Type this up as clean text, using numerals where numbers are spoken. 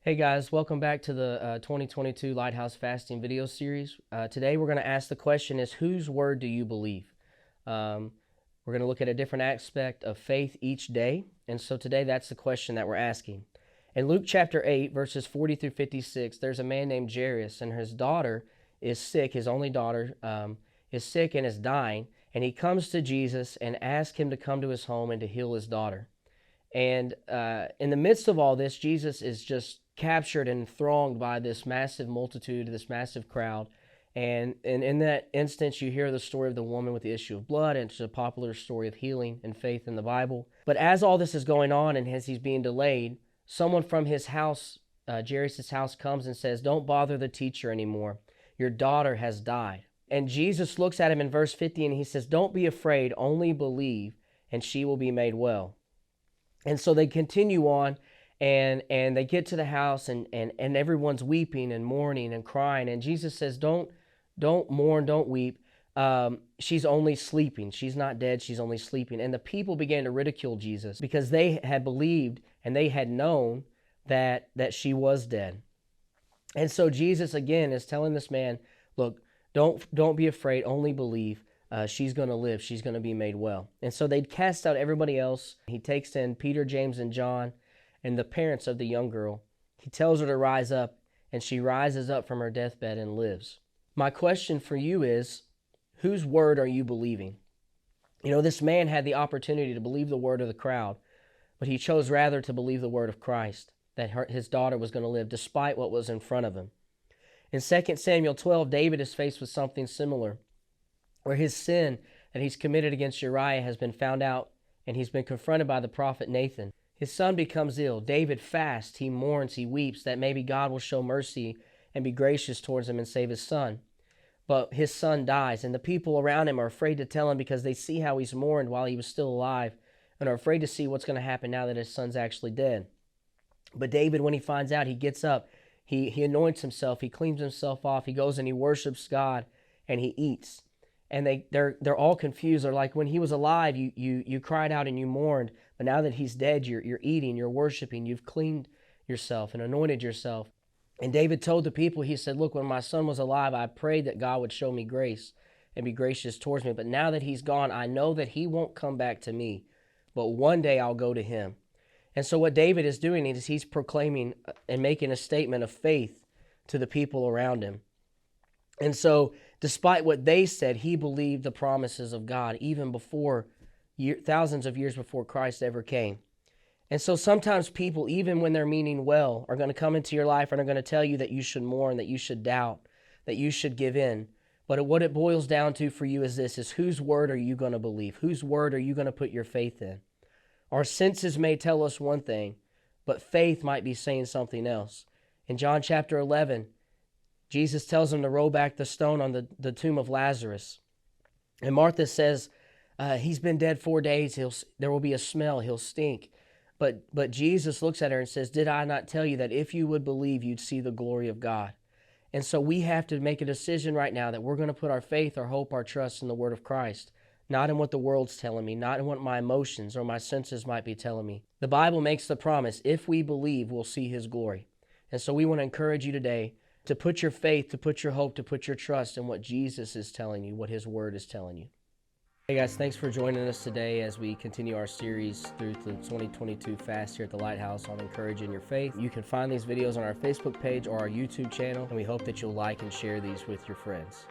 Hey guys, welcome back to the 2022 Lighthouse Fasting video series. Today we're going to ask the question is, whose word do you believe? We're going to look at a different aspect of faith each day. And so today that's the question that we're asking. In Luke chapter 8, verses 40 through 56, there's a man named Jairus, and his daughter is sick. His only daughter is sick and is dying. And he comes to Jesus and asks him to come to his home and to heal his daughter. And in the midst of all this, Jesus is just captured and thronged by this massive multitude, this massive crowd. And in that instance, you hear the story of the woman with the issue of blood, and it's a popular story of healing and faith in the Bible. But as all this is going on and as he's being delayed, someone from his house, Jairus' house, comes and says, "Don't bother the teacher anymore. Your daughter has died." And Jesus looks at him in verse 50 and he says, "Don't be afraid, only believe, and she will be made well." And so they continue on, and they get to the house, and everyone's weeping and mourning and crying. And Jesus says, don't mourn, don't weep. She's only sleeping. She's not dead. She's only sleeping. And the people began to ridicule Jesus because they had believed and they had known that she was dead. And so Jesus again is telling this man, look, don't be afraid, only believe. She's going to live. She's going to be made well. And so they cast out everybody else. He takes in Peter, James, and John, and the parents of the young girl. He tells her to rise up, and she rises up from her deathbed and lives. My question for you is, whose word are you believing? You know, this man had the opportunity to believe the word of the crowd, but he chose rather to believe the word of Christ, that his daughter was going to live despite what was in front of him. In 2 Samuel 12, David is faced with something similar, where his sin that he's committed against Uriah has been found out, and he's been confronted by the prophet Nathan. His son becomes ill. David fasts, he mourns, he weeps, that maybe God will show mercy and be gracious towards him and save his son. But his son dies, and the people around him are afraid to tell him because they see how he's mourned while he was still alive and are afraid to see what's going to happen now that his son's actually dead. But David, when he finds out, he gets up, he anoints himself, he cleans himself off, he goes and he worships God, and he eats. And they're all confused. They're like, when he was alive, you cried out and you mourned, but now that he's dead, you're eating, you're worshiping, you've cleaned yourself and anointed yourself. And David told the people, he said, look, when my son was alive, I prayed that God would show me grace and be gracious towards me. But now that he's gone, I know that he won't come back to me, but one day I'll go to him. And so what David is doing is he's proclaiming and making a statement of faith to the people around him. And so despite what they said, he believed the promises of God even before, thousands of years before Christ ever came. And so sometimes people, even when they're meaning well, are going to come into your life and are going to tell you that you should mourn, that you should doubt, that you should give in. But what it boils down to for you is this, is whose word are you going to believe? Whose word are you going to put your faith in? Our senses may tell us one thing, but faith might be saying something else. In John chapter 11, Jesus tells him to roll back the stone on the tomb of Lazarus. And Martha says, he's been dead 4 days. There will be a smell. He'll stink. But Jesus looks at her and says, did I not tell you that if you would believe, you'd see the glory of God? And so we have to make a decision right now that we're going to put our faith, our hope, our trust in the word of Christ, not in what the world's telling me, not in what my emotions or my senses might be telling me. The Bible makes the promise, if we believe, we'll see his glory. And so we want to encourage you today to put your faith, to put your hope, to put your trust in what Jesus is telling you, what his word is telling you. Hey guys, thanks for joining us today as we continue our series through the 2022 Fast here at the Lighthouse on encouraging your faith. You can find these videos on our Facebook page or our YouTube channel, and we hope that you'll like and share these with your friends.